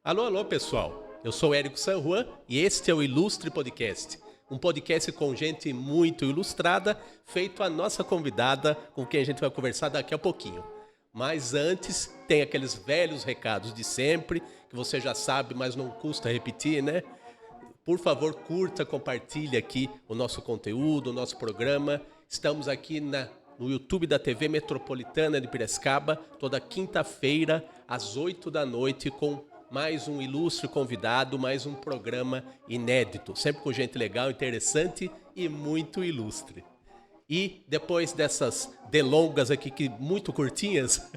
Alô, alô, pessoal. Eu sou Érico San Juan e este é o Ilustre Podcast. Um podcast com gente muito ilustrada, feito a nossa convidada, com quem a gente vai conversar daqui a pouquinho. Mas antes, tem aqueles velhos recados de sempre, que você já sabe, mas não custa repetir, né? Por favor, curta, compartilhe aqui o nosso conteúdo, o nosso programa. Estamos aqui no YouTube da TV Metropolitana de Piracicaba, toda quinta-feira, às 8 da noite, com mais um ilustre convidado, mais um programa inédito. Sempre com gente legal, interessante e muito ilustre. E depois dessas delongas aqui, que muito curtinhas,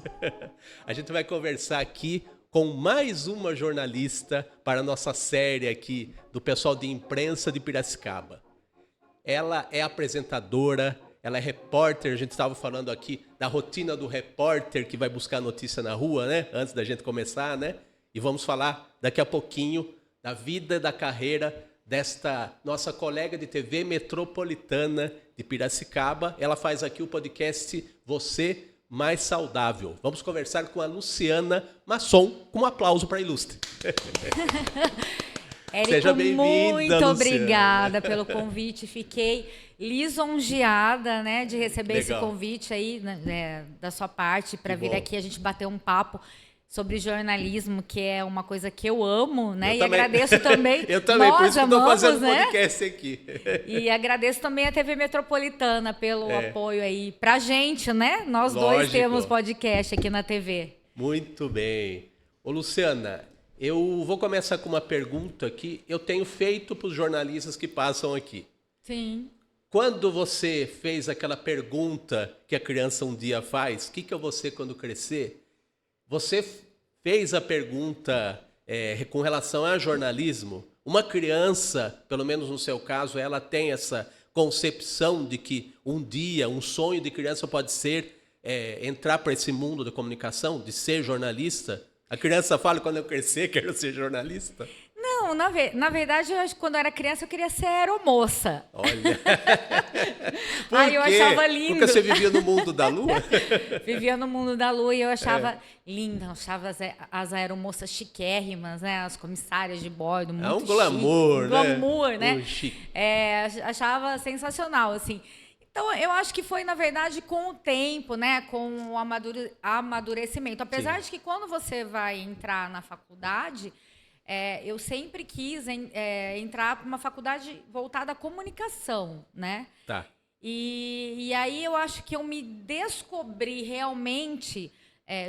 a gente vai conversar aqui com mais uma jornalista para a nossa série aqui do pessoal de imprensa de Piracicaba. Ela é apresentadora, ela é repórter, a gente estava falando aqui da rotina do repórter que vai buscar notícia na rua, né? Antes da gente começar, né? E vamos falar daqui a pouquinho da vida e da carreira desta nossa colega de TV Metropolitana de Piracicaba. Ela faz aqui o podcast Você Mais Saudável. Vamos conversar com a Luciana Masson, com um aplauso para a Ilustre. Érico, seja bem-vinda, muito Luciana. Obrigada pelo convite. Fiquei lisonjeada, né, de receber Legal. esse convite aí, né, da sua parte para vir bom. aqui a gente bater um papo sobre jornalismo, que é uma coisa que eu amo, né? Eu e também. agradeço também. Eu também, por isso que estou fazendo né? podcast aqui. E agradeço também a TV Metropolitana pelo apoio aí pra gente, né? Nós dois Lógico. temos podcast aqui na TV. Muito bem. Ô, Luciana, eu vou começar com uma pergunta que eu tenho feito para os jornalistas que passam aqui. Sim. Quando você fez aquela pergunta que a criança um dia faz, o que eu vou ser quando crescer? Você fez a pergunta com relação a jornalismo? Uma criança, pelo menos no seu caso, ela tem essa concepção de que um dia, um sonho de criança pode ser entrar para esse mundo da comunicação, de ser jornalista? A criança fala, quando eu crescer, quero ser jornalista? Não, na verdade, quando eu era criança, eu queria ser aeromoça. Olha. Por Aí eu quê? achava lindo. Porque você vivia no mundo da lua? Vivia no mundo da lua e eu achava lindo. Eu achava as aeromoças chiquérrimas, né? As comissárias de bordo, muito um glamour, chique. Um glamour, né? Um chique. Achava sensacional, assim. Então, eu acho que foi, na verdade, com o tempo, né? Com o amadurecimento. Apesar Sim. de que quando você vai entrar na faculdade... eu sempre quis entrar para uma faculdade voltada à comunicação, né? Tá. E aí eu acho que eu me descobri realmente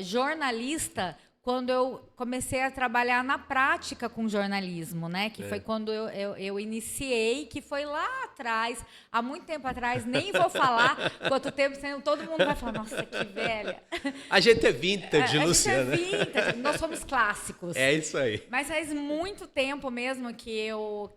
jornalista quando eu comecei a trabalhar na prática com jornalismo, né? Que foi quando eu iniciei, que foi lá atrás, há muito tempo atrás, nem vou falar quanto tempo, senão todo mundo vai falar, nossa, que velha. A gente é vintage, Luciana. A gente é vintage, nós somos clássicos. É isso aí. Mas faz muito tempo mesmo que eu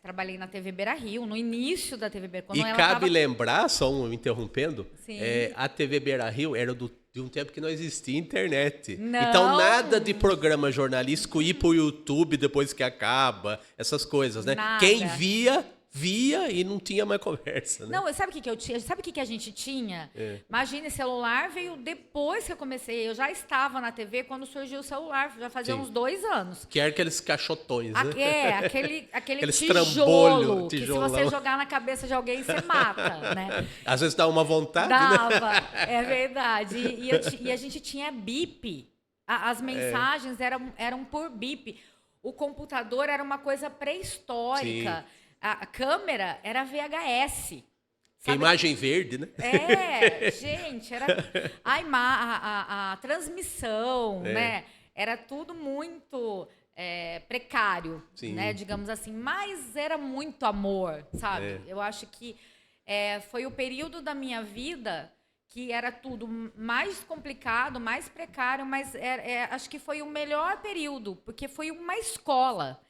trabalhei na TV Beira-Rio, no início da TV Beira-Rio. E cabe lembrar, só me interrompendo, Sim. A TV Beira-Rio era de um tempo que não existia internet. Não. Então, nada de programa jornalístico ir pro YouTube depois que acaba, essas coisas, né? Nada. Quem via e não tinha mais conversa, né? Não, sabe o que eu tinha? Sabe o que a gente tinha? Imagine, celular veio depois que eu comecei. Eu já estava na TV quando surgiu o celular, já fazia Sim. uns 2 anos. Que era aqueles cachotões, né? Aquele Aqueles tijolo, que se tijolão. você jogar na cabeça de alguém, você mata, né? Às vezes dá uma vontade, né? Dava, é verdade. E a gente tinha bip. As mensagens eram por bip. O computador era uma coisa pré-histórica. Sim. A câmera era VHS. Sabe? Imagem verde, né? Gente, era a transmissão, né? Era tudo muito precário, Sim. né? Digamos assim. Mas era muito amor, sabe? Eu acho que foi o período da minha vida que era tudo mais complicado, mais precário, mas acho que foi o melhor período, porque foi uma escola.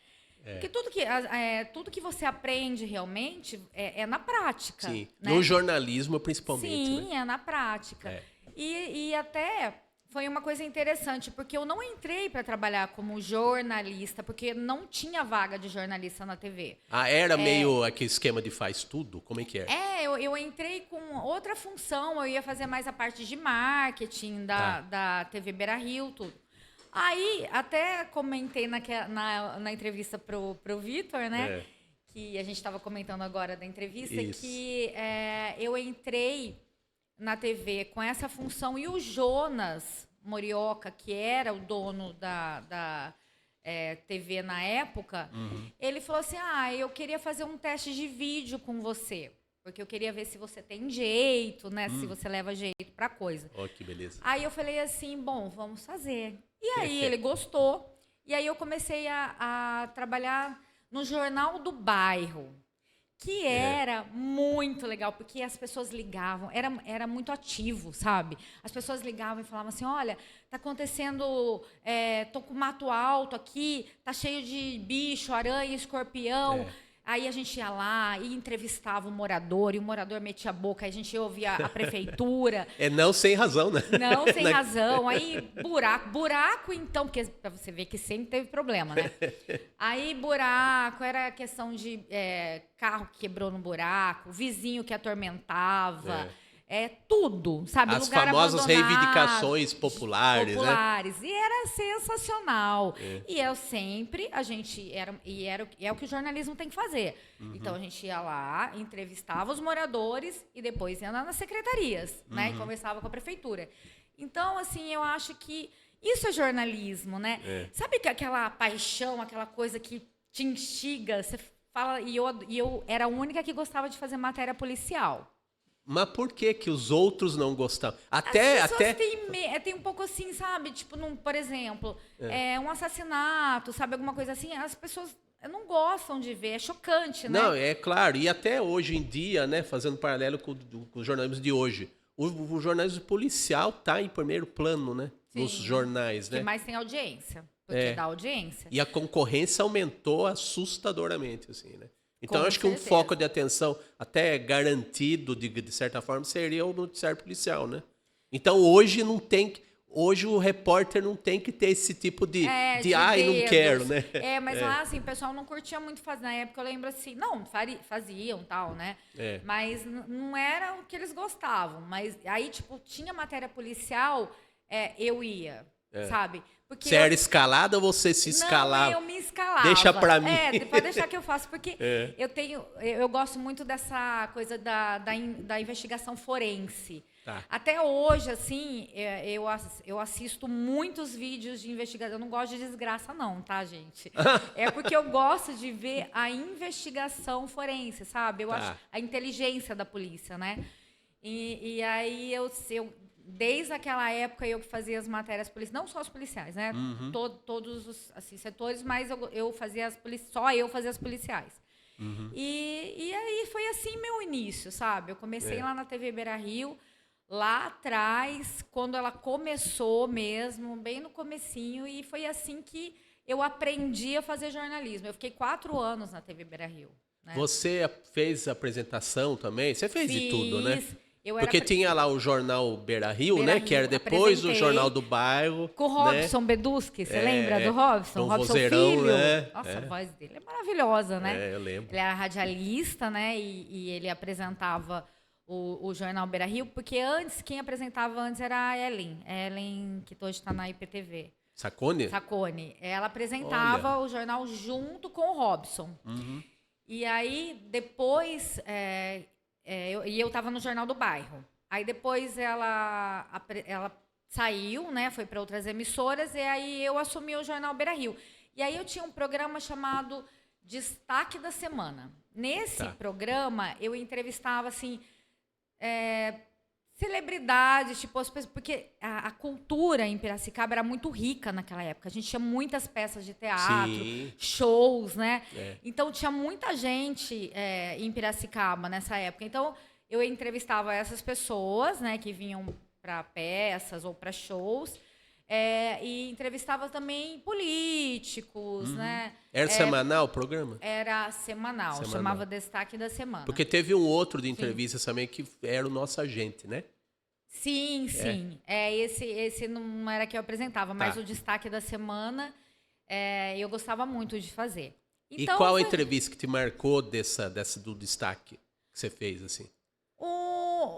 Porque tudo que você aprende realmente é na prática. Sim. Né? No jornalismo, principalmente. Sim, né? é na prática. E até foi uma coisa interessante, porque eu não entrei para trabalhar como jornalista, porque não tinha vaga de jornalista na TV. Era meio aquele esquema de faz tudo? Como é que é? Eu entrei com outra função, eu ia fazer mais a parte de marketing da TV Beira-Rio, tudo. Aí, até comentei na entrevista pro Vitor, né? Que a gente estava comentando agora da entrevista, que eu entrei na TV com essa função e o Jonas Morioka, que era o dono da TV na época, ele falou assim, eu queria fazer um teste de vídeo com você, porque eu queria ver se você tem jeito, né? Se você leva jeito pra coisa. Ó, que beleza. Aí eu falei assim, bom, vamos fazer. E aí ele gostou, e aí eu comecei a trabalhar no Jornal do Bairro, que era muito legal, porque as pessoas ligavam, era muito ativo, sabe? As pessoas ligavam e falavam assim, olha, tá acontecendo, tô com mato alto aqui, tá cheio de bicho, aranha, escorpião. Aí a gente ia lá e entrevistava o morador, e o morador metia a boca, aí a gente ouvia a prefeitura. Não sem razão, né? Não sem razão. Aí buraco então, porque pra você ver que sempre teve problema, né? Aí buraco, era questão de carro que quebrou no buraco, vizinho que atormentava. Tudo, sabe? As lugar famosas abandonado, reivindicações populares, né? E era sensacional. E eu sempre, é o que o jornalismo tem que fazer. Então a gente ia lá, entrevistava os moradores e depois ia nas secretarias, né? E conversava com a prefeitura. Então, assim, eu acho que isso é jornalismo, né? Sabe que aquela paixão, aquela coisa que te instiga, você fala, e eu era a única que gostava de fazer matéria policial. Mas por que os outros não gostavam? As pessoas têm um pouco assim, sabe? Tipo, por exemplo, um assassinato, sabe? Alguma coisa assim. As pessoas não gostam de ver. É chocante, né? Não, é claro. E até hoje em dia, né? Fazendo paralelo com o jornalismo de hoje. O jornalismo policial está em primeiro plano, né? Sim, nos jornais, né? Que mais tem audiência. Porque dá audiência. E a concorrência aumentou assustadoramente, assim, né? Então, Com acho que um certeza. foco de atenção até garantido, de certa forma, seria o noticiário policial, né? Então, hoje o repórter não tem que ter esse tipo de não quero, né? Mas lá, assim, o pessoal não curtia muito fazer. Na época, eu lembro assim, não, faziam tal, né? Mas não era o que eles gostavam. Mas aí, tipo, tinha matéria policial, eu ia, sabe? Porque Você era escalada ou você se escalava? Não, eu me escalava. Deixa pra mim. Pode deixar que eu faço, porque eu gosto muito dessa coisa da investigação forense. Tá. Até hoje, assim, eu assisto muitos vídeos de investigação. Eu não gosto de desgraça, não, tá, gente? É porque eu gosto de ver a investigação forense, sabe? Eu acho a inteligência da polícia, né? E aí eu desde aquela época eu que fazia as matérias policiais, não só os policiais, né? Todos os assim, setores, mas eu fazia só eu fazia as policiais. E aí foi assim meu início, sabe? Eu comecei lá na TV Beira-Rio, lá atrás, quando ela começou mesmo, bem no comecinho, e foi assim que eu aprendi a fazer jornalismo. Eu fiquei 4 anos na TV Beira-Rio. Né? Você fez apresentação também? Você fez de tudo, né? Eu Porque tinha lá o jornal Beira-Rio, né? Que era depois o Jornal do Bairro. Com o Robson Beduschi, você lembra do Robson? Um Robson vozeirão, Filho. Né? Nossa, a voz dele é maravilhosa, né? Eu lembro. Ele era radialista, né? E ele apresentava o Jornal Beira-Rio, porque quem apresentava antes era a Ellen, que hoje está na IPTV. Sacone? Sacone. Ela apresentava o jornal junto com o Robson. E aí, depois... eu estava no Jornal do Bairro. Aí depois ela saiu, né? Foi para outras emissoras e aí eu assumi o Jornal Beira-Rio. E aí eu tinha um programa chamado Destaque da Semana. Nesse programa eu entrevistava assim celebridades, tipo as pessoas, porque a cultura em Piracicaba era muito rica naquela época. A gente tinha muitas peças de teatro, shows, né? Então tinha muita gente em Piracicaba nessa época. Então eu entrevistava essas pessoas, né, que vinham para peças ou para shows, e entrevistava também políticos, né? Era semanal o programa? Era semanal, chamava Destaque da Semana. Porque teve um outro de entrevistas também que era o Nosso Agente, né? Sim. Esse não era que eu apresentava, mas o Destaque da Semana eu gostava muito de fazer. Então, e qual a entrevista que te marcou do destaque que você fez, assim?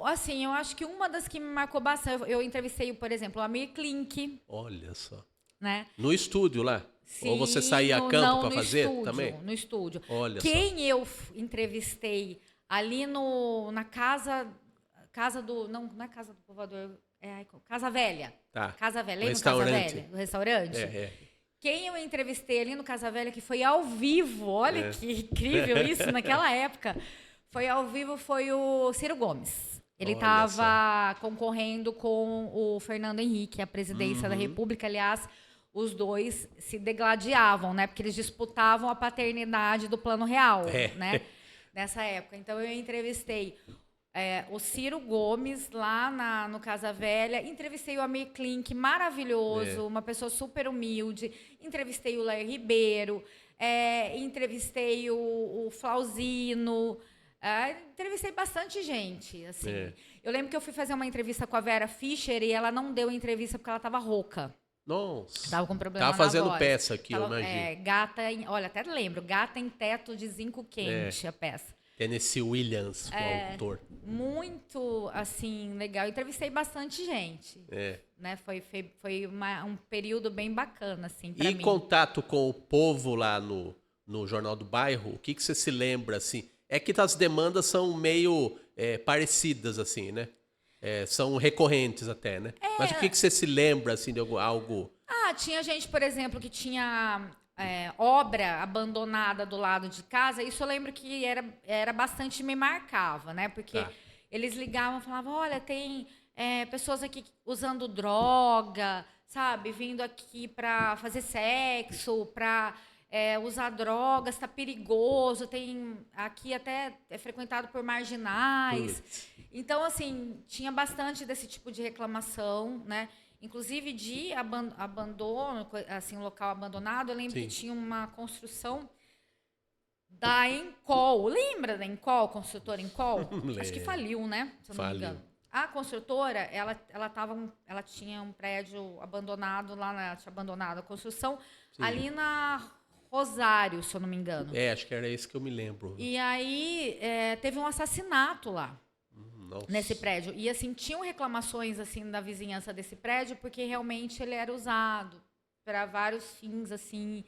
Assim, eu acho que uma das que me marcou bastante, eu entrevistei, por exemplo, o Amir Klink. Olha só. né? No estúdio lá? Sim, Ou você saía a campo para fazer estúdio, também? no estúdio. Olha Quem eu entrevistei ali na casa do... Não é Casa do Povoador, é Casa Velha. Tá. Casa Velha, O lembra Casa restaurante. Velha? O restaurante? É. Quem eu entrevistei ali no Casa Velha, que foi ao vivo, olha que incrível isso, naquela época, foi o Ciro Gomes. Ele Olha estava concorrendo com o Fernando Henrique, a presidência da República. Aliás, os dois se degladiavam, né? Porque eles disputavam a paternidade do Plano Real, né? Nessa época. Então, eu entrevistei o Ciro Gomes lá no Casa Velha, entrevistei o Amir Klink, maravilhoso, uma pessoa super humilde, entrevistei o Lair Ribeiro, entrevistei o Flauzino, entrevistei bastante gente, assim. Eu lembro que eu fui fazer uma entrevista com a Vera Fischer e ela não deu entrevista porque ela estava rouca. Nossa. Tava com problema Tava na fazendo voz. peça aqui, eu imagino. Olha, até lembro, Gata em Teto de Zinco Quente, a peça. Tennessee Williams, o autor. Muito, assim, legal. Entrevistei bastante gente. Né? Foi um período bem bacana, assim, pra mim. E contato com o povo lá no Jornal do Bairro, o que você se lembra, assim? É que as demandas são meio parecidas, assim, né? São recorrentes até, né? Mas o que você se lembra, assim, de algo... Tinha gente, por exemplo, que tinha... obra abandonada do lado de casa, isso eu lembro que era bastante, me marcava, né? Porque eles ligavam e falavam, olha, tem pessoas aqui usando droga, sabe? Vindo aqui para fazer sexo, para usar drogas, está perigoso, tem aqui até frequentado por marginais. Então, assim, tinha bastante desse tipo de reclamação, né? Inclusive de abandono, assim, um local abandonado. Eu lembro que tinha uma construção da Encol. Lembra da Encol, construtora Encol? Acho que faliu, né? Se eu não me engano. A construtora, ela tinha um prédio abandonado lá, tinha abandonado a construção ali na Rosário, se eu não me engano. Acho que era esse que eu me lembro. E aí teve um assassinato lá. Nossa. Nesse prédio. E, assim, tinham reclamações, assim, da vizinhança desse prédio, porque realmente ele era usado para vários fins, assim,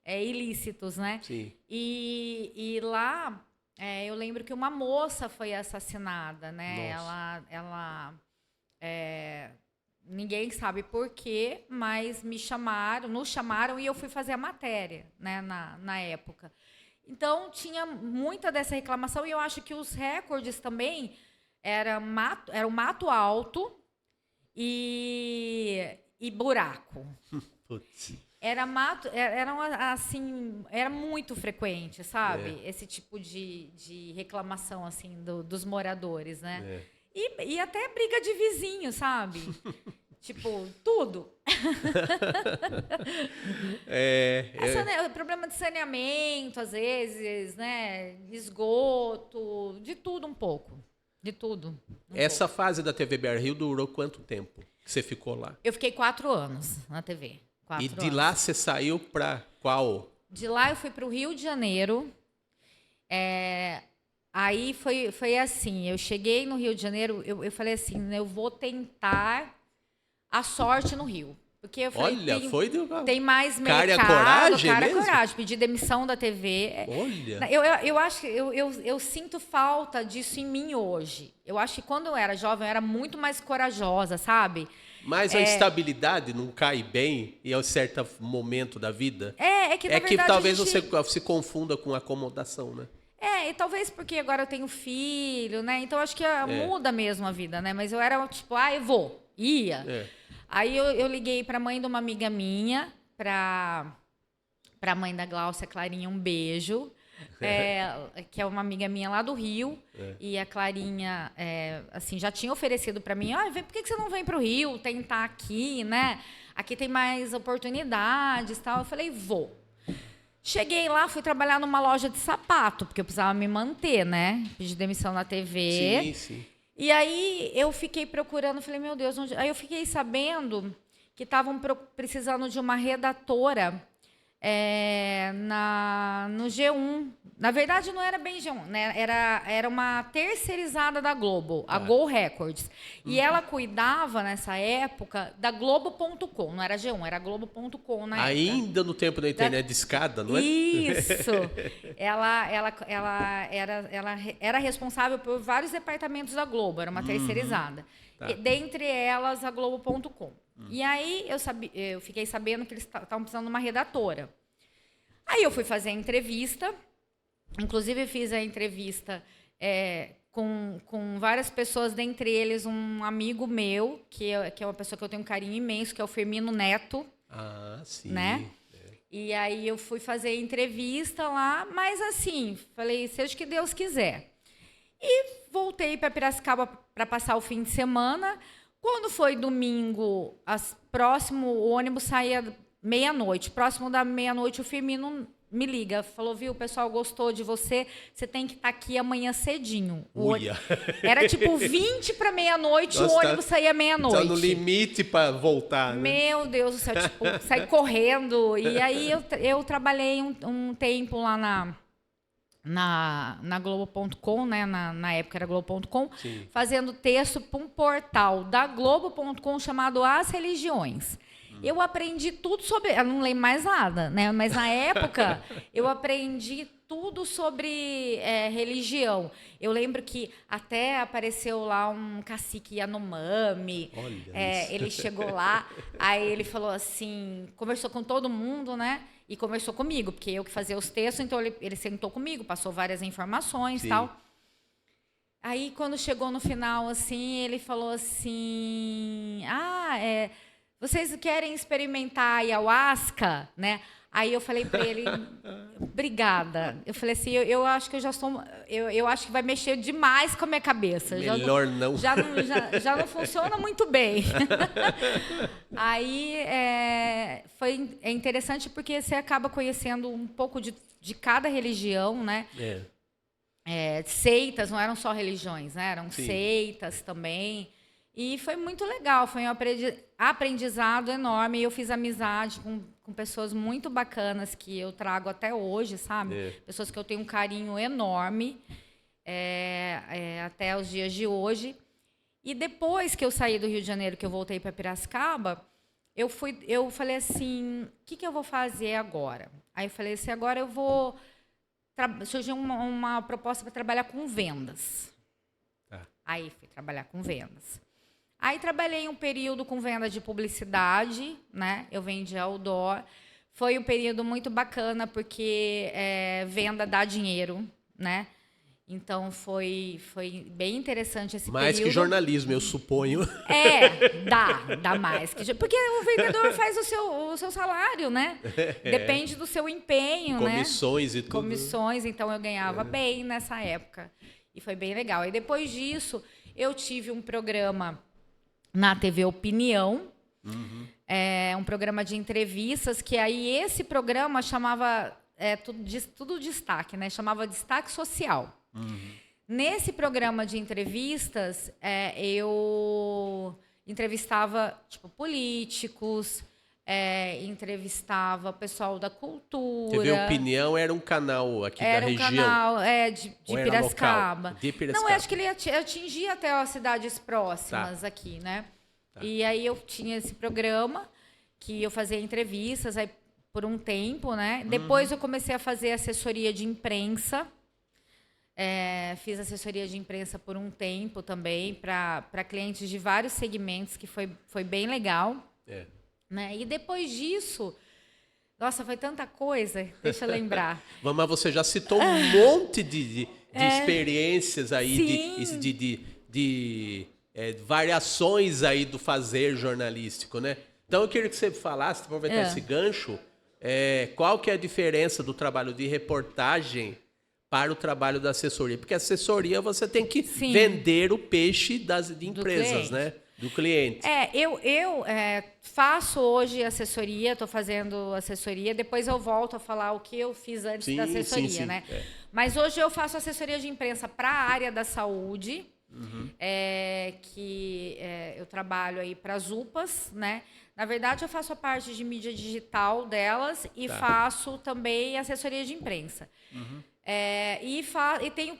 ilícitos, né? Sim. E lá, eu lembro que uma moça foi assassinada, né? Nossa. Ninguém sabe por quê, mas nos chamaram e eu fui fazer a matéria, né, na época. Então, tinha muita dessa reclamação e eu acho que os recordes também... Era um mato alto e buraco. Putz. Era assim, era muito frequente, sabe? Esse tipo de reclamação, assim, dos moradores, né? E até briga de vizinho, sabe? Tipo, tudo. Problema de saneamento, às vezes, né? Esgoto, de tudo um pouco. De tudo. Essa fase da TV Bear Rio durou quanto tempo que você ficou lá? Eu fiquei 4 anos na TV. E de lá você saiu para qual? De lá eu fui para o Rio de Janeiro. Aí foi assim, eu cheguei no Rio de Janeiro, eu falei assim, eu vou tentar a sorte no Rio. Porque eu falei, tem mais mercado. Cara, coragem mesmo? Coragem, pedir demissão da TV. Olha. Eu acho que eu sinto falta disso em mim hoje. Eu acho que quando eu era jovem, eu era muito mais corajosa, sabe? Mas a estabilidade não cai bem em um certo momento da vida? Que na verdade, talvez você se confunda com acomodação, né? E talvez porque agora eu tenho filho, né? Então acho que muda mesmo a vida, né? Mas eu era tipo, eu ia. Aí eu liguei para a mãe de uma amiga minha, para a mãe da Gláucia, Clarinha, um beijo, que é uma amiga minha lá do Rio. E a Clarinha, assim, já tinha oferecido para mim, por que você não vem para o Rio tentar aqui, né? Aqui tem mais oportunidades e tal. Eu falei, vou. Cheguei lá, fui trabalhar numa loja de sapato, porque eu precisava me manter, né? Pedi demissão na TV. Sim, sim. E aí eu fiquei procurando, falei, meu Deus, aí eu fiquei sabendo que estavam precisando de uma redatora no G1 Na verdade, não era bem G1, né? Era uma terceirizada da Globo, a Go Records. E ela cuidava, nessa época, da Globo.com. Não era G1, era Globo.com na época. Ainda no tempo da internet de escada, não é? Isso! Ela era responsável por vários departamentos da Globo, era uma terceirizada. Tá. Dentre elas, a Globo.com. E aí, eu fiquei sabendo que eles estavam precisando de uma redatora. Aí eu fui fazer a entrevista, inclusive fiz a entrevista com várias pessoas, dentre eles um amigo meu, que é uma pessoa que eu tenho um carinho imenso, que é o Firmino Neto. Ah, sim. Né? E aí eu fui fazer a entrevista lá, mas assim, falei, seja o que Deus quiser. E voltei para Piracicaba para passar o fim de semana. Quando foi domingo, o ônibus saía meia-noite. Próximo da meia-noite, o Firmino me liga. Falou, viu, o pessoal gostou de você, você tem que estar aqui amanhã cedinho. Era tipo 20 para meia-noite, o ônibus saía meia-noite. Está no limite para voltar, né? Meu Deus do céu, tipo, saí correndo. E aí eu trabalhei um tempo lá na Globo.com, né? Na época era Globo.com, fazendo texto para um portal da Globo.com chamado As Religiões. Eu aprendi tudo sobre... Eu não lembro mais nada, né? Mas na época eu aprendi tudo sobre religião. Eu lembro que até apareceu lá um cacique Yanomami. Olha ele chegou lá, aí ele falou assim, conversou com todo mundo, né? E conversou comigo, porque eu que fazia os textos, então ele sentou comigo, passou várias informações e tal. Aí, quando chegou no final, assim, ele falou assim, vocês querem experimentar ayahuasca, né? Aí eu falei para ele, obrigada. Eu falei assim, eu acho que eu acho que vai mexer demais com a minha cabeça. Melhor não. Já não funciona muito bem. Aí foi interessante porque você acaba conhecendo um pouco de cada religião, né? Seitas, não eram só religiões, né? Eram seitas também. E foi muito legal, foi um aprendizado enorme. Eu fiz amizade com pessoas muito bacanas que eu trago até hoje, sabe? Pessoas que eu tenho um carinho enorme até os dias de hoje. E depois que eu saí do Rio de Janeiro, que eu voltei para Piracicaba, eu falei assim, o que eu vou fazer agora? Aí eu falei assim, agora eu vou... Surgiu uma proposta para trabalhar com vendas. Aí fui trabalhar com vendas. Aí trabalhei um período com venda de publicidade, né? Eu vendi outdoor. Foi um período muito bacana porque venda dá dinheiro, né? Então foi bem interessante esse período. Mais que jornalismo, eu suponho. Dá mais. Porque o vendedor faz o seu salário, né? Depende do seu empenho, comissões, né? E tudo. Comissões, então eu ganhava bem nessa época. E foi bem legal. E depois disso, eu tive um programa na TV Opinião, um programa de entrevistas, que aí esse programa chamava tudo destaque, né? Chamava Destaque Social. Nesse programa de entrevistas, eu entrevistava políticos, entrevistava pessoal da cultura. TV Opinião era um canal aqui da região? Era um canal de Piracicaba. De Piracicaba. Não, acho que ele atingia até as cidades próximas aqui, né? E aí eu tinha esse programa que eu fazia entrevistas aí por um tempo, né? Depois eu comecei a fazer assessoria de imprensa. Fiz assessoria de imprensa por um tempo também para clientes de vários segmentos, que foi bem legal. Né? E depois disso, nossa, foi tanta coisa, deixa eu lembrar. Mas você já citou um monte de experiências aí, de variações aí do fazer jornalístico, né? Então eu queria que você falasse, para aproveitar esse gancho, qual que é a diferença do trabalho de reportagem para o trabalho da assessoria? Porque a assessoria você tem que vender o peixe de empresas, né? Do cliente. Eu faço hoje assessoria, estou fazendo assessoria, depois eu volto a falar o que eu fiz antes da assessoria, né? Mas hoje eu faço assessoria de imprensa para a área da saúde, Eu trabalho aí para as UPAs, né? Na verdade, eu faço a parte de mídia digital delas e faço também assessoria de imprensa. E tenho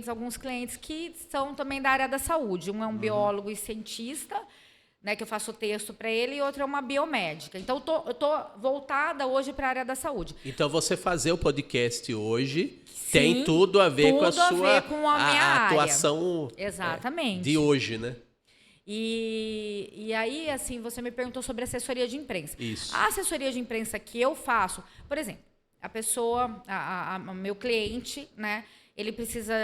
alguns clientes que são também da área da saúde. Um é um biólogo e cientista, né, que eu faço texto para ele, e outro é uma biomédica. Então, eu tô voltada hoje para a área da saúde. Então, você fazer o podcast hoje Sim, tem tudo a ver com a sua com a minha atuação Exatamente. de hoje, né? E aí, assim, você me perguntou sobre assessoria de imprensa. Isso. A assessoria de imprensa que eu faço, por exemplo, a pessoa, o meu cliente, né, ele precisa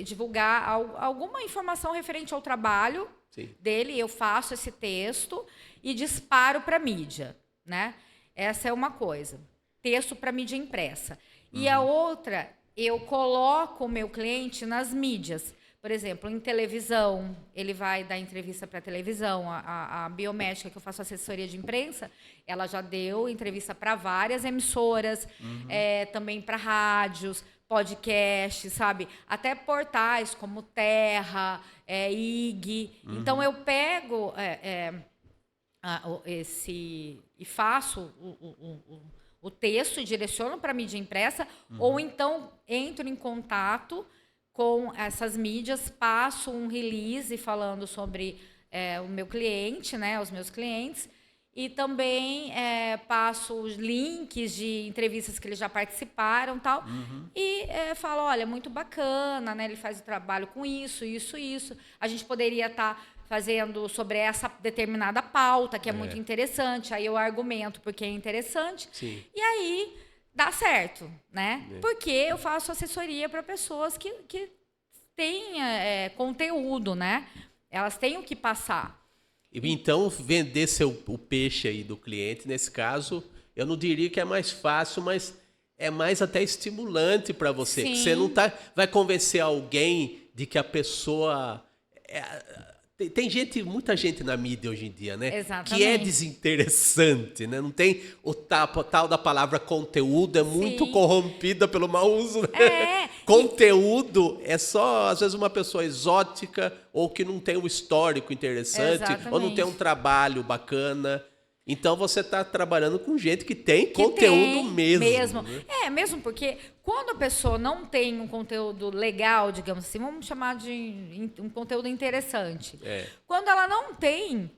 divulgar alguma informação referente ao trabalho dele, eu faço esse texto e disparo para a mídia, né? Essa é uma coisa. Texto para mídia impressa. E a outra, eu coloco o meu cliente nas mídias. Por exemplo, em televisão, ele vai dar entrevista para televisão. A biomédica, que eu faço assessoria de imprensa, ela já deu entrevista para várias emissoras, também para rádios, podcasts, sabe? Até portais como Terra, IG. Então, eu pego e faço o texto e direciono para a mídia impressa, ou então entro em contato com essas mídias, passo um release falando sobre o meu cliente, né, os meus clientes, e também passo os links de entrevistas que eles já participaram, tal, e falo, olha, muito bacana, né, ele faz o trabalho com isso, isso, isso. A gente poderia estar fazendo sobre essa determinada pauta, que é muito interessante. Aí eu argumento porque é interessante. Sim. E aí dá certo, né? Porque eu faço assessoria para pessoas que têm conteúdo, né? Elas têm o que passar. Então, vender o peixe aí do cliente, nesse caso, eu não diria que é mais fácil, mas é mais até estimulante para você. Que você não vai convencer alguém de que a pessoa... Tem muita gente na mídia hoje em dia, né? Exatamente. Que é desinteressante, né? Não tem o tal da palavra conteúdo, é muito corrompida pelo mau uso, né? Conteúdo é só, às vezes, uma pessoa exótica ou que não tem um histórico interessante. Exatamente. Ou não tem um trabalho bacana. Então, você está trabalhando com gente que tem conteúdo mesmo. Né? Mesmo porque quando a pessoa não tem um conteúdo legal, digamos assim, vamos chamar de um conteúdo interessante. Quando ela não tem,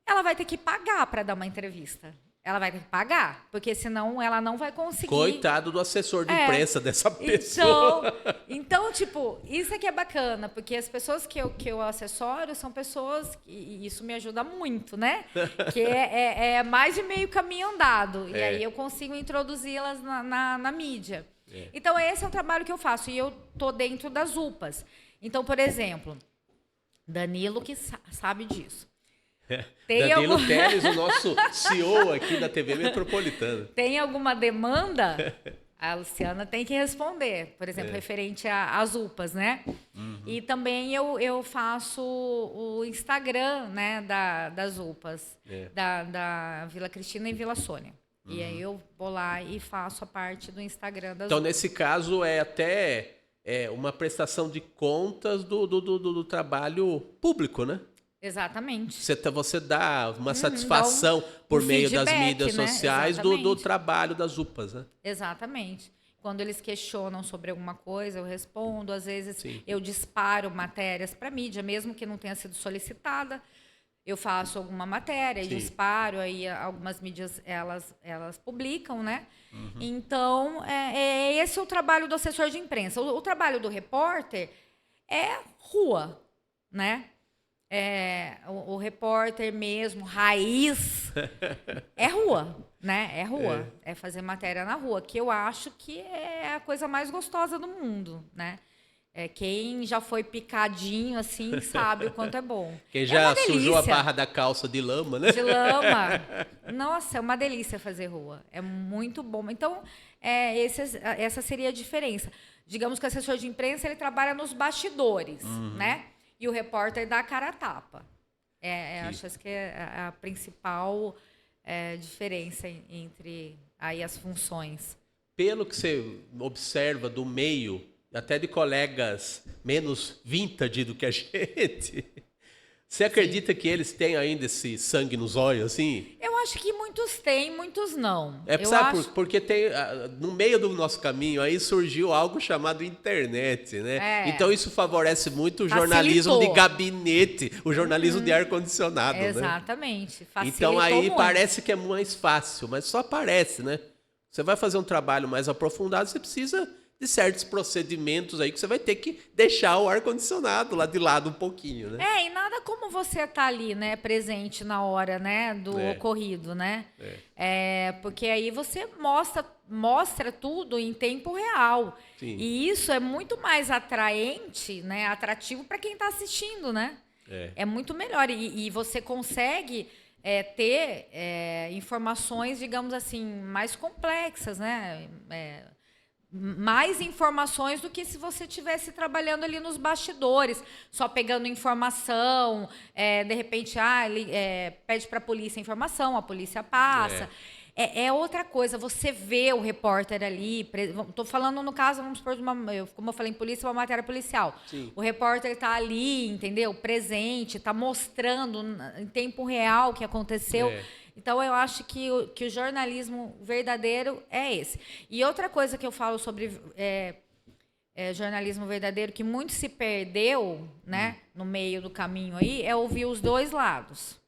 ela vai ter que pagar para dar uma entrevista. Ela vai ter que pagar, porque senão ela não vai conseguir. Coitado do assessor de imprensa dessa pessoa. Então, tipo, isso é que é bacana, porque as pessoas que eu assessoro são pessoas, e isso me ajuda muito, né? Que é mais de meio caminho andado. E aí eu consigo introduzi-las na mídia. Então, esse é o trabalho que eu faço. E eu tô dentro das UPAs. Então, por exemplo, Danilo que sabe disso. Danilo Teles, o nosso CEO aqui da TV Metropolitana. Tem alguma demanda? A Luciana tem que responder, por exemplo, referente às UPAs, né? E também eu faço o Instagram, né, das UPAs, da Vila Cristina e Vila Sônia. E aí eu vou lá e faço a parte do Instagram das UPAs. Então, nesse caso, é até uma prestação de contas do trabalho público, né? Exatamente. Você dá uma satisfação por meio das mídias sociais do trabalho das UPAs, né? Exatamente. Quando eles questionam sobre alguma coisa, eu respondo. Às vezes, eu disparo matérias para a mídia, mesmo que não tenha sido solicitada. Eu faço alguma matéria e disparo, aí algumas mídias, elas publicam, né? Então, esse é o trabalho do assessor de imprensa. O trabalho do repórter é rua, né? O repórter mesmo, raiz, é rua, né? É rua. É fazer matéria na rua, que eu acho que é a coisa mais gostosa do mundo, né? Quem já foi picadinho, assim, sabe o quanto é bom. Quem já sujou a barra da calça de lama, né? De lama. Nossa, é uma delícia fazer rua. É muito bom. Então, essa seria a diferença. Digamos que o assessor de imprensa, ele trabalha nos bastidores, né? E o repórter dá a cara a tapa. Acho que é a principal diferença entre aí as funções. Pelo que você observa do meio, até de colegas menos vintage do que a gente. Você acredita que eles têm ainda esse sangue nos olhos, assim? Eu acho que muitos têm, muitos não. Porque tem, no meio do nosso caminho aí surgiu algo chamado internet, né? Então isso favorece muito o jornalismo de gabinete, o jornalismo de ar-condicionado, né? Exatamente. Facilitou então aí muito. parece que é mais fácil, mas só parece, né? Você vai fazer um trabalho mais aprofundado, você precisa de certos procedimentos aí que você vai ter que deixar o ar-condicionado lá de lado um pouquinho, né? E nada como você tá ali, né, presente na hora, né, do ocorrido, né? Porque aí você mostra tudo em tempo real. Sim. E isso é muito mais atraente, né, atrativo para quem está assistindo, né? É muito melhor. E você consegue ter informações, digamos assim, mais complexas, né? Mais informações do que se você estivesse trabalhando ali nos bastidores, só pegando informação, de repente pede para a polícia informação, a polícia passa. É outra coisa, você vê o repórter ali, estou falando no caso, vamos supor, como eu falei em polícia, uma matéria policial. Sim. O repórter está ali, entendeu? Presente, está mostrando em tempo real o que aconteceu. Então, eu acho que o jornalismo verdadeiro é esse. E outra coisa que eu falo sobre jornalismo verdadeiro, que muito se perdeu, né, no meio do caminho aí, é ouvir os dois lados.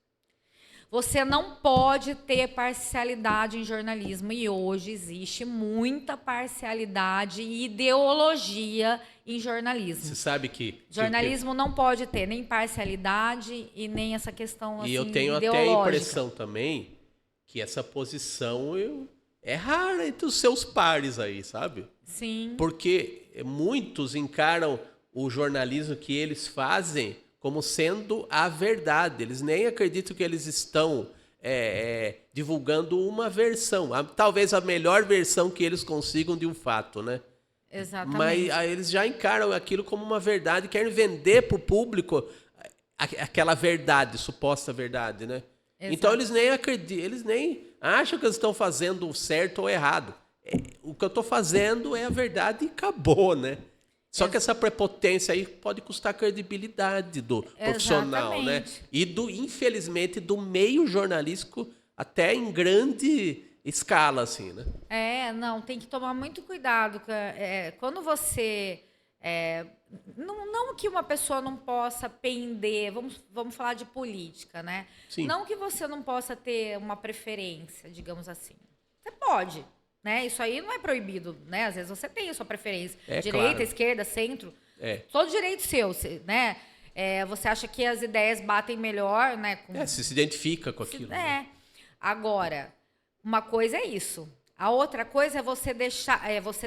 Você não pode ter parcialidade em jornalismo. E hoje existe muita parcialidade e ideologia em jornalismo. Você sabe que... Jornalismo não pode ter nem parcialidade e nem essa questão assim, e eu tenho ideológica. até a impressão também que essa posição é rara entre os seus pares aí, sabe? Sim. Porque muitos encaram o jornalismo que eles fazem como sendo a verdade. Eles nem acreditam que eles estão divulgando uma versão. Talvez a melhor versão que eles consigam de um fato, né? Exatamente. Mas aí eles já encaram aquilo como uma verdade, querem vender para o público aquela verdade, suposta verdade, né? Exato. Então eles nem acreditam, eles nem acham que eles estão fazendo certo ou errado. O que eu estou fazendo é a verdade e acabou, né? Só que essa prepotência aí pode custar a credibilidade do profissional, né? E infelizmente, do meio jornalístico até em grande escala, assim, né? Não, tem que tomar muito cuidado. Quando você... não que uma pessoa não possa pender, vamos falar de política, né? Sim. Não que você não possa ter uma preferência, digamos assim. Você pode, né? Isso aí não é proibido, né? Às vezes você tem a sua preferência. Direita, claro. Esquerda, centro. Todo direito seu, né? Você acha que as ideias batem melhor, né? Você se identifica com aquilo. Né? Agora, uma coisa é isso. A outra coisa é você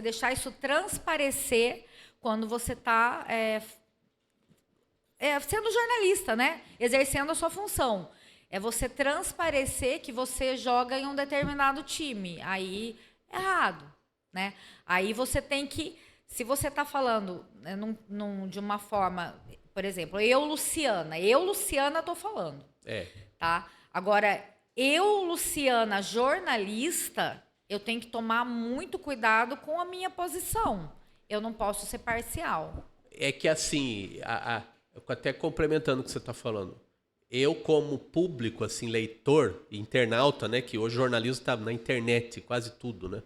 deixar isso transparecer quando você está sendo jornalista, né? Exercendo a sua função. É você transparecer que você joga em um determinado time. Aí, errado, né? Aí você tem que... Se você está falando de uma forma... Por exemplo, eu, Luciana, estou falando. Tá? Agora, eu, Luciana, jornalista, eu tenho que tomar muito cuidado com a minha posição. Eu não posso ser parcial. É que assim, até complementando o que você está falando, eu como público, assim, leitor, internauta, né, que hoje o jornalismo está na internet, quase tudo, né,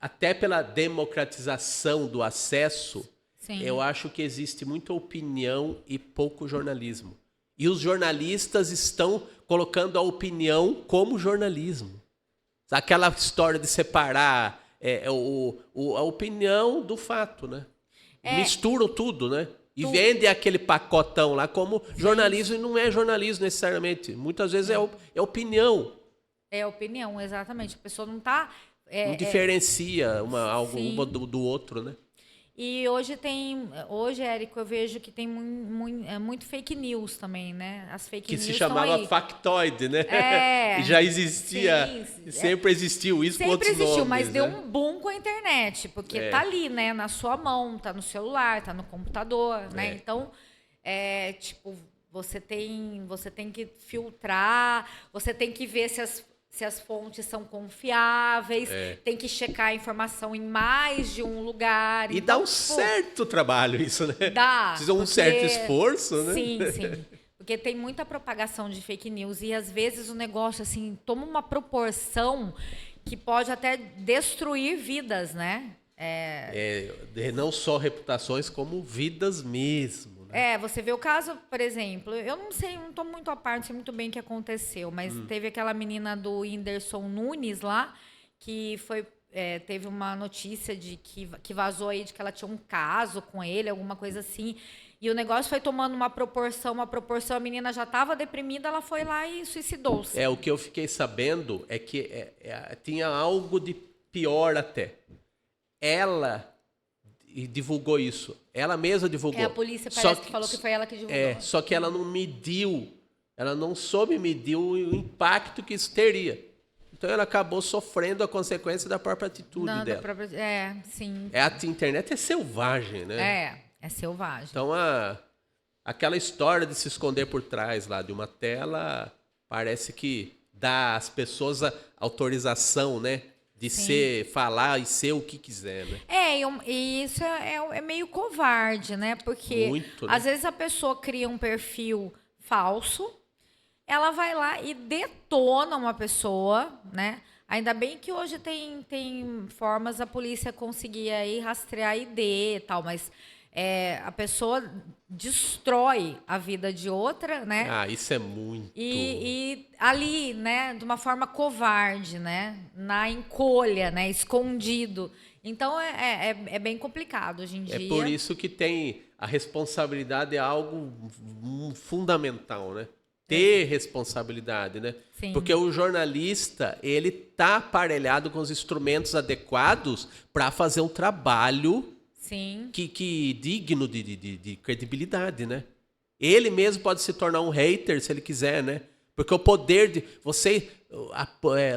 até pela democratização do acesso, sim, eu acho que existe muita opinião e pouco jornalismo. E os jornalistas estão colocando a opinião como jornalismo. Aquela história de separar a opinião do fato, né? Misturam tudo, né? E vende aquele pacotão lá como jornalismo, e não é jornalismo necessariamente. Muitas vezes é opinião. É opinião, exatamente. A pessoa não está... não diferencia algo do outro, né? E hoje, Érico, eu vejo que tem muito fake news também, né? As fake news que se chamava factoide, né? E já existia, sempre existiu isso com outros nomes. Sempre existiu, mas deu um boom com a internet, porque tá ali, né? Na sua mão, tá no celular, tá no computador, né? Então, você tem que filtrar, você tem que ver se as fontes são confiáveis, tem que checar a informação em mais de um lugar. E dá um certo trabalho isso, né? Dá. Precisa um certo esforço, né? Sim, sim. Porque tem muita propagação de fake news e às vezes o negócio assim toma uma proporção que pode até destruir vidas, né? Não só reputações, como vidas mesmo. Né? Você vê o caso, por exemplo, eu não sei, não estou muito à parte, não sei muito bem o que aconteceu, mas teve aquela menina do Whindersson Nunes lá, que teve uma notícia de que vazou aí de que ela tinha um caso com ele, alguma coisa assim. E o negócio foi tomando uma proporção, a menina já estava deprimida, ela foi lá e suicidou-se. O que eu fiquei sabendo é que tinha algo de pior até. Ela divulgou isso. Ela mesma divulgou. A polícia parece que falou que foi ela que divulgou. Só que ela não soube medir o impacto que isso teria. Então ela acabou sofrendo a consequência da própria atitude dela. Sim. A internet é selvagem, né? É selvagem. Então, aquela história de se esconder por trás lá de uma tela, parece que dá às pessoas a autorização, né? De falar e ser o que quiser, né? E isso é meio covarde, né? Porque muito, né? Às vezes a pessoa cria um perfil falso, ela vai lá e detona uma pessoa, né? Ainda bem que hoje tem formas a polícia conseguir aí rastrear ID e tal, mas a pessoa destrói a vida de outra, né? Isso é muito... E ali, né, de uma forma covarde, né? Na encolha, né? Escondido. Então, é bem complicado hoje em dia. É por isso que a responsabilidade é algo fundamental, né? Ter responsabilidade, né? Sim. Porque o jornalista, ele tá aparelhado com os instrumentos adequados para fazer um trabalho... Sim. Que digno de credibilidade, né? Ele mesmo pode se tornar um hater se ele quiser, né? Porque o poder de você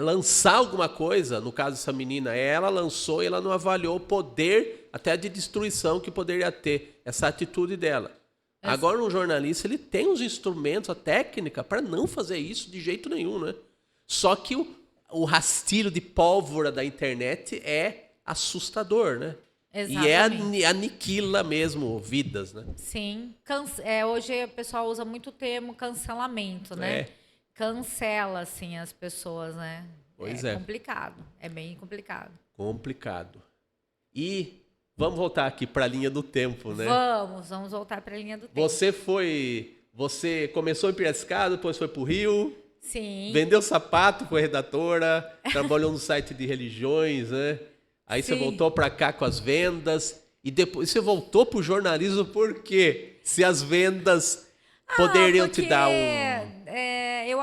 lançar alguma coisa, no caso dessa menina, ela lançou e ela não avaliou o poder até de destruição que poderia ter essa atitude dela. Agora, um jornalista, ele tem os instrumentos, a técnica para não fazer isso de jeito nenhum, né? Só que o rastilho de pólvora da internet é assustador, né? Exatamente. E aniquila mesmo vidas, né? Sim. Hoje o pessoal usa muito o termo cancelamento, né? Cancela, assim, as pessoas, né? Pois é complicado. É bem complicado. Complicado. E vamos voltar aqui para a linha do tempo, né? Vamos voltar para a linha do tempo. Você começou em Piracicaba, depois foi para o Rio. Sim. Vendeu sapato, foi redatora, trabalhou no site de religiões, né? Aí você voltou para cá com as vendas e depois você voltou para o jornalismo por quê? Se as vendas poderiam te dar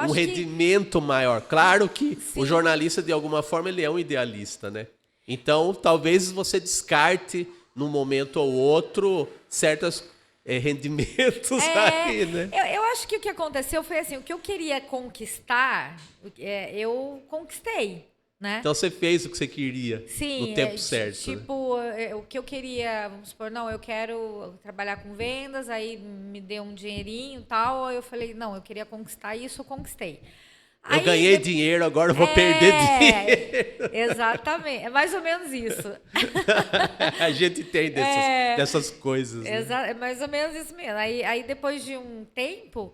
um rendimento maior. Claro que o jornalista, de alguma forma, ele é um idealista, né? Então, talvez você descarte, num momento ou outro, certos rendimentos aí, né? Eu acho que o que aconteceu foi assim, o que eu queria conquistar, eu conquistei. Né? Então você fez o que você queria no tempo certo. Tipo, o que eu queria, vamos supor, eu quero trabalhar com vendas, aí me deu um dinheirinho e tal, eu falei, não, eu queria conquistar isso, eu conquistei. Eu ganhei dinheiro, agora eu vou perder dinheiro. Exatamente, é mais ou menos isso. A gente tem dessas coisas. Né? É mais ou menos isso mesmo. Aí depois de um tempo...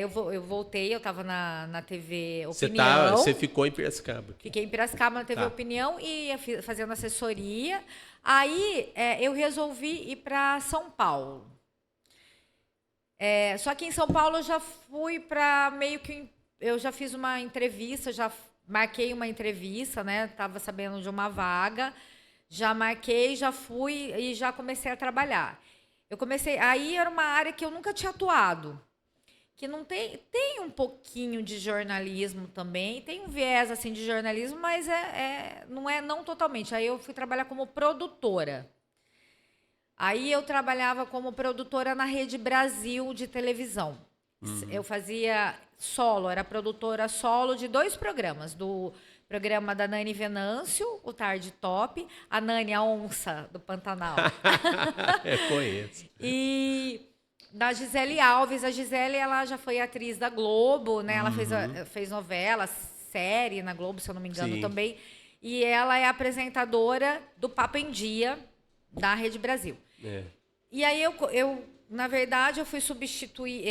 eu voltei, eu estava na TV Opinião. Você ficou em Piracicaba. Fiquei em Piracicaba na TV Opinião e fazendo assessoria. Aí eu resolvi ir para São Paulo. Só que em São Paulo eu já fui para meio que... Eu já fiz uma entrevista, já marquei uma entrevista, né? Estava sabendo de uma vaga. Já marquei, já fui e já comecei a trabalhar. Aí era uma área que eu nunca tinha atuado. Que não tem um pouquinho de jornalismo também, tem um viés assim de jornalismo, mas não totalmente. Aí eu fui trabalhar como produtora. Aí eu trabalhava como produtora na Rede Brasil de televisão. Eu fazia solo, era produtora solo de 2 programas, do programa da Nani Venâncio, o Tarde Top, a Nani, a onça do Pantanal. Conheço. E da Gisele Alves. A Gisele, ela já foi atriz da Globo, né? Ela fez novela, série na Globo, se eu não me engano, Sim. também. E ela é apresentadora do Papo em Dia, da Rede Brasil. E aí, na verdade, eu fui substituir...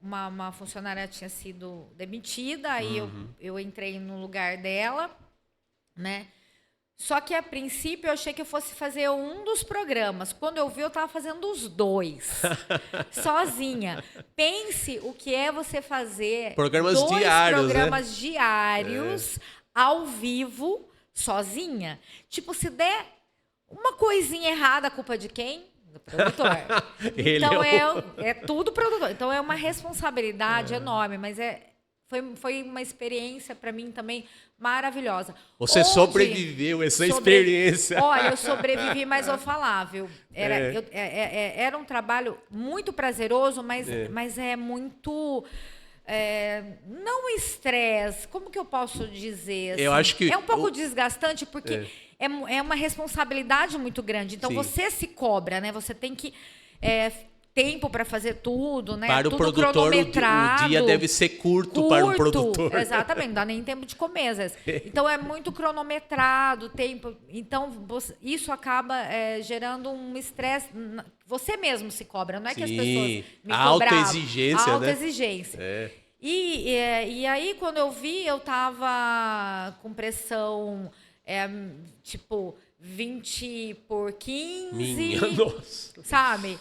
uma funcionária tinha sido demitida, aí eu entrei no lugar dela, né? Só que, a princípio, eu achei que eu fosse fazer um dos programas. Quando eu vi, eu estava fazendo os 2. Sozinha. Pense o que é você fazer programas 2 diários, programas né? diários, ao vivo, sozinha. Tipo, se der uma coisinha errada, a culpa de quem? Do produtor. Então, é tudo produtor. Então, é uma responsabilidade enorme, mas foi uma experiência para mim também maravilhosa. Você sobreviveu essa experiência. Olha, eu sobrevivi, mas eu falar, viu? Era um trabalho muito prazeroso, mas é muito... não estresse, como que eu posso dizer? Assim? Eu acho que é um pouco desgastante, porque é uma responsabilidade muito grande. Então, você se cobra, né? Você tem que... tempo para fazer tudo, né? Para tudo o produtor, o dia deve ser curto para o produtor. Exatamente, não dá nem tempo de comer, às vezes. Então, é muito cronometrado, tempo. Então, isso acaba gerando um estresse. Você mesmo se cobra, não é que as pessoas me cobravam. Alta exigência, alta né? exigência. E aí, quando eu vi, eu tava com pressão, tipo, 20 por 15. Minha nossa. Sabe?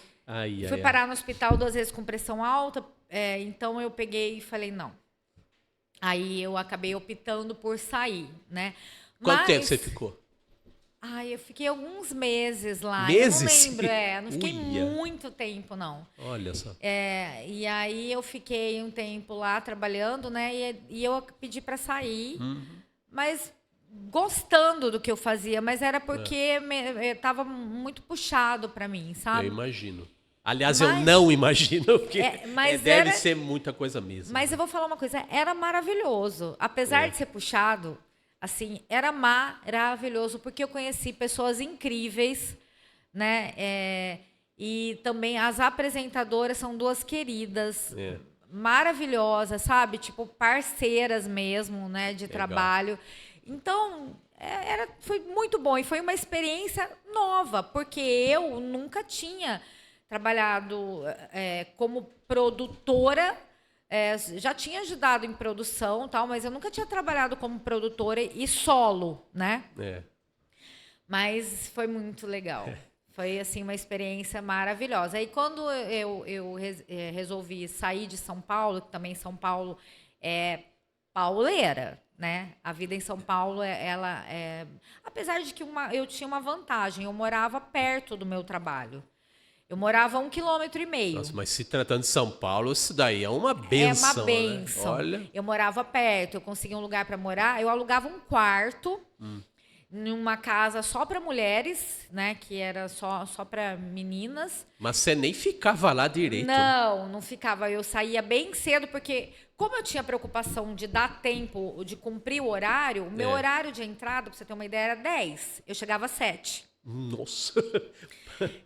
Fui parar no hospital 2 vezes com pressão alta, então eu peguei e falei, não. Aí eu acabei optando por sair, né? Quanto tempo você ficou? Eu fiquei alguns meses lá. Meses? Eu não lembro, não fiquei muito tempo, não. Olha só. E aí eu fiquei um tempo lá trabalhando, né? E eu pedi para sair, mas gostando do que eu fazia, mas era porque estava muito puxado para mim, sabe? Eu imagino. Aliás, eu não imagino, porque deve ser muita coisa mesmo. Mas eu vou falar uma coisa, era maravilhoso. Apesar de ser puxado, assim, era maravilhoso, porque eu conheci pessoas incríveis, né? E também as apresentadoras são 2 queridas, maravilhosas, sabe? Tipo, parceiras mesmo, né? De trabalho. Então, foi muito bom. E foi uma experiência nova, porque eu nunca tinha trabalhado como produtora, já tinha ajudado em produção, tal, mas eu nunca tinha trabalhado como produtora e solo, né? Mas foi muito legal. Foi, assim, uma experiência maravilhosa. Aí, quando eu resolvi sair de São Paulo, que também São Paulo é pauleira, né? A vida em São Paulo, apesar de que eu tinha uma vantagem, eu morava perto do meu trabalho. Eu morava 1,5 km. Nossa, mas se tratando de São Paulo, isso daí é uma benção. É uma benção. Né? Olha. Eu morava perto, eu conseguia um lugar para morar. Eu alugava um quarto numa casa só para mulheres, né? Que era só para meninas. Mas você nem ficava lá direito. Não ficava. Eu saía bem cedo, porque como eu tinha preocupação de dar tempo, de cumprir o horário, o meu horário de entrada, para você ter uma ideia, era 10. Eu chegava às 7. Nossa!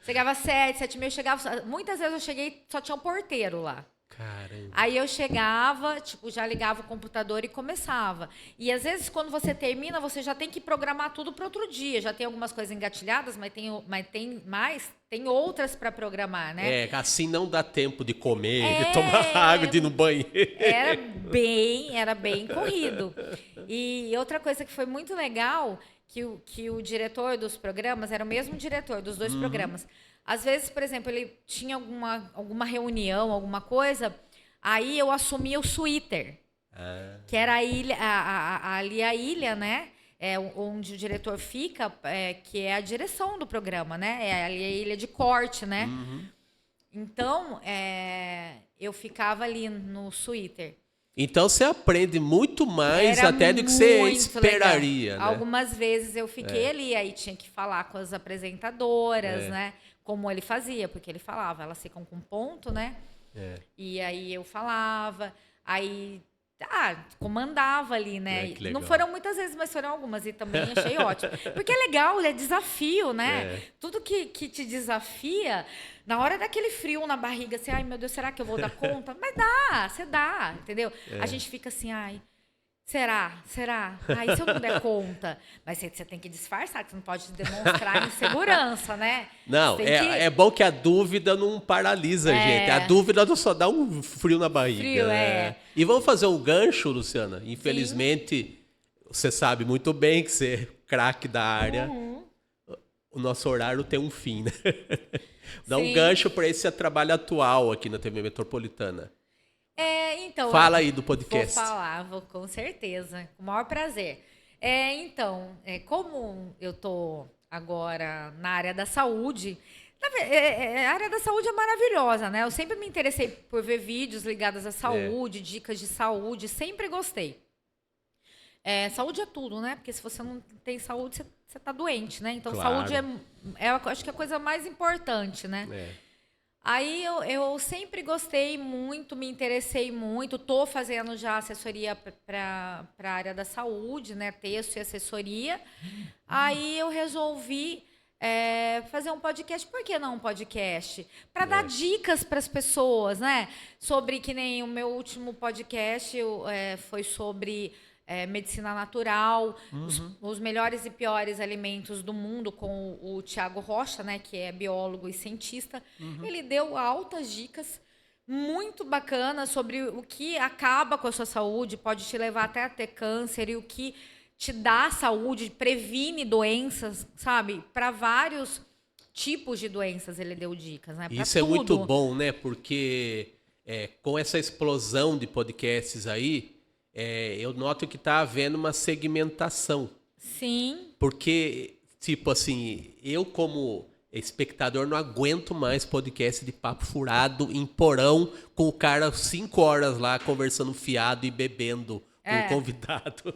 Chegava às 7, 7h30, eu chegava... Muitas vezes eu cheguei, só tinha um porteiro lá. Caramba. Aí eu chegava, tipo, já ligava o computador e começava. E às vezes, quando você termina, você já tem que programar tudo para outro dia. Já tem algumas coisas engatilhadas, mas tem outras para programar, né? Assim não dá tempo de comer, de tomar água, de ir no banheiro. Era bem corrido. E outra coisa que foi muito legal, que o diretor dos programas era o mesmo diretor dos 2 programas. Às vezes, por exemplo, ele tinha alguma reunião, alguma coisa, aí eu assumia o suíter, que era ali a ilha, né? Onde o diretor fica, que é a direção do programa, né? Ali a ilha de corte, né? Então, eu ficava ali no suíter. Então você aprende muito mais até do que você esperaria. Né? Algumas vezes eu fiquei ali, aí tinha que falar com as apresentadoras, né? Como ele fazia, porque ele falava, elas ficam com ponto, né? E aí eu falava, aí comandava ali, né? Não foram muitas vezes, mas foram algumas, e também achei ótimo. Porque é legal, é desafio, né? Tudo que te desafia, na hora daquele frio na barriga, assim, ai meu Deus, será que eu vou dar conta? Mas você dá, entendeu? A gente fica assim, Será? Aí se eu não der conta, mas você tem que disfarçar, que você não pode demonstrar insegurança, né? Não, é bom que a dúvida não paralisa a gente. A dúvida não só dá um frio na barriga. Frio, E vamos fazer um gancho, Luciana? Infelizmente, você sabe muito bem que você é craque da área. O nosso horário tem um fim, né? Dá um gancho para esse trabalho atual aqui na TV Metropolitana. Então... Fala aí do podcast. Vou com certeza, com o maior prazer. Como eu tô agora na área da saúde, a área da saúde é maravilhosa, né? Eu sempre me interessei por ver vídeos ligados à saúde, dicas de saúde, sempre gostei. Saúde é tudo, né? Porque se você não tem saúde, você tá doente, né? Então, saúde acho que é a coisa mais importante, né? Aí eu sempre gostei muito, me interessei muito, estou fazendo já assessoria para a área da saúde, né? Texto e assessoria. Aí eu resolvi fazer um podcast. Por que não um podcast? Para dar dicas para as pessoas, né? Sobre, que nem o meu último podcast foi sobre medicina natural, os melhores e piores alimentos do mundo, com o Thiago Rocha, né, que é biólogo e cientista. Ele deu altas dicas muito bacanas sobre o que acaba com a sua saúde, pode te levar até a ter câncer, e o que te dá saúde, previne doenças, sabe? Para vários tipos de doenças ele deu dicas, né? Isso é muito bom, né? Porque com essa explosão de podcasts aí, eu noto que está havendo uma segmentação. Sim. Porque, tipo assim, eu como espectador não aguento mais podcast de papo furado em porão com o cara 5 horas lá conversando fiado e bebendo com o convidado.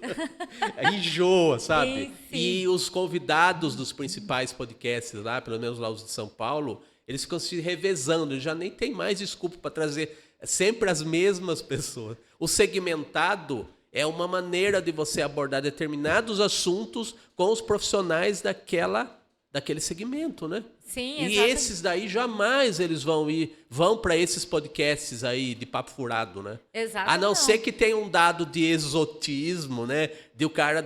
Enjoa, sabe? Sim. E os convidados dos principais podcasts lá, pelo menos lá os de São Paulo, eles ficam se revezando. Já nem tem mais desculpa para trazer sempre as mesmas pessoas. O segmentado é uma maneira de você abordar determinados assuntos com os profissionais daquele segmento, né? Sim, exatamente. E esses daí jamais eles vão para esses podcasts aí de papo furado, né? Exatamente. A não ser que tenha um dado de exotismo, né? De o cara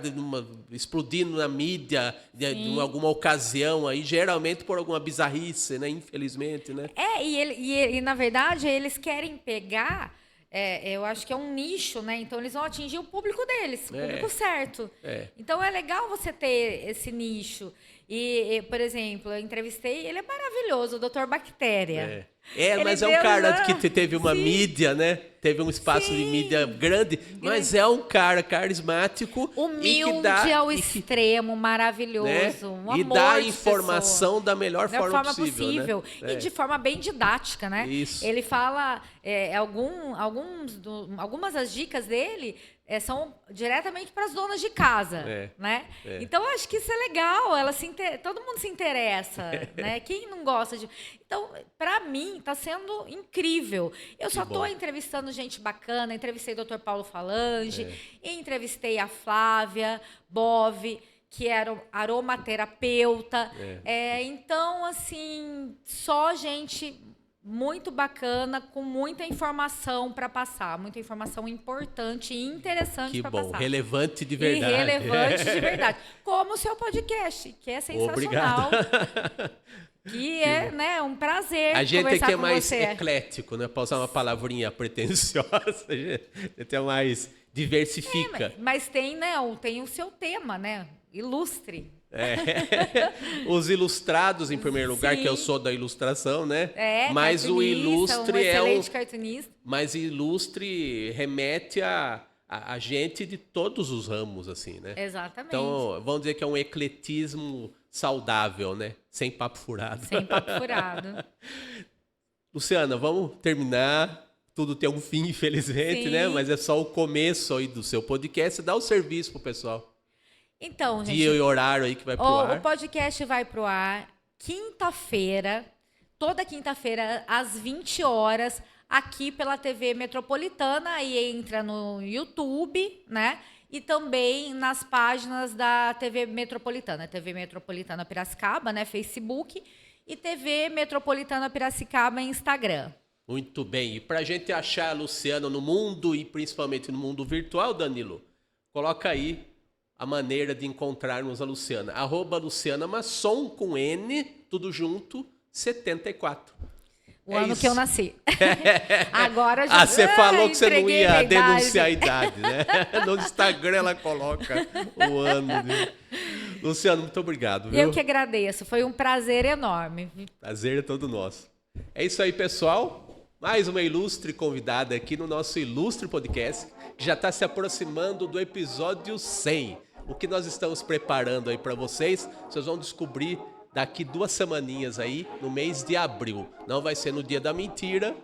explodindo na mídia em alguma ocasião aí, geralmente por alguma bizarrice, né? Infelizmente, né? E na verdade eles querem pegar, eu acho que é um nicho, né? Então eles vão atingir o público deles, o público certo. Então é legal você ter esse nicho. E, por exemplo, eu entrevistei, ele é maravilhoso, o Dr. Bactéria. Mas é um cara que teve uma mídia, né? Teve um espaço de mídia grande, mas é um cara carismático. Humilde ao extremo, maravilhoso. Né? Um amor e dá a de informação pessoa. da melhor forma possível. Né? E de forma bem didática, né? Isso. Ele fala, algumas das dicas dele são diretamente para as donas de casa, né? Então, eu acho que isso é legal, todo mundo se interessa, né? Quem não gosta de... Então, para mim, está sendo incrível. Eu só estou entrevistando gente bacana, entrevistei o Dr. Paulo Falange, entrevistei a Flávia Bove, que era aromaterapeuta. Então, assim, só gente muito bacana, com muita informação para passar, muita informação importante e interessante para passar. Que bom, relevante de verdade. E relevante de verdade. Como o seu podcast, que é sensacional. Obrigado. Que é, né, um prazer a gente conversar aqui é com mais você. eclético, né? Para usar uma palavrinha pretensiosa, a gente é mais diversifica. Mas tem, né, tem o seu tema, né? Ilustre. Os ilustrados, em primeiro lugar, que eu sou da ilustração, né? Mas o ilustre excelente cartunista. Mas ilustre remete a gente de todos os ramos, assim, né? Exatamente. Então, vamos dizer que é um ecletismo saudável, né? Sem papo furado. Sem papo furado. Luciana, vamos terminar. Tudo tem um fim, infelizmente, né? Mas é só o começo aí do seu podcast. Dá o serviço pro pessoal. Então, gente... Dia e horário aí que vai pro ar. O podcast vai pro ar quinta-feira, toda quinta-feira, às 20 horas, aqui pela TV Metropolitana. Aí entra no YouTube, né? E também nas páginas da TV Metropolitana. TV Metropolitana Piracicaba, né? Facebook. E TV Metropolitana Piracicaba, Instagram. Muito bem. E para a gente achar a Luciana no mundo, e principalmente no mundo virtual, Danilo, coloca aí a maneira de encontrarmos a Luciana. @LucianaMasson, com N, tudo junto, 74. O ano que eu nasci. Agora já... você falou que você não ia denunciar a idade. idade, né? No Instagram ela coloca o ano. Luciano, muito obrigado. Viu? Eu que agradeço. Foi um prazer enorme. Prazer é todo nosso. É isso aí, pessoal. Mais uma ilustre convidada aqui no nosso ilustre podcast, que já está se aproximando do episódio 100. O que nós estamos preparando aí para vocês vão descobrir daqui 2 semaninhas aí, no mês de abril. Não vai ser no dia da mentira,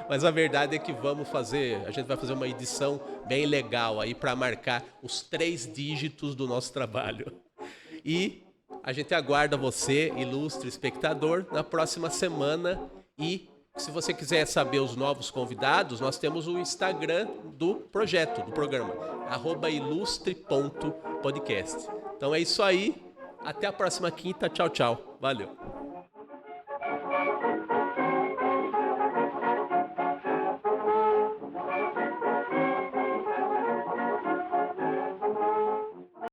mas a verdade é que a gente vai fazer uma edição bem legal aí para marcar os 3 dígitos do nosso trabalho. E a gente aguarda você, ilustre espectador, na próxima semana. E se você quiser saber os novos convidados, nós temos o Instagram do projeto, do programa, @ilustre.podcast. Então é isso aí. Até a próxima quinta. Tchau, tchau. Valeu.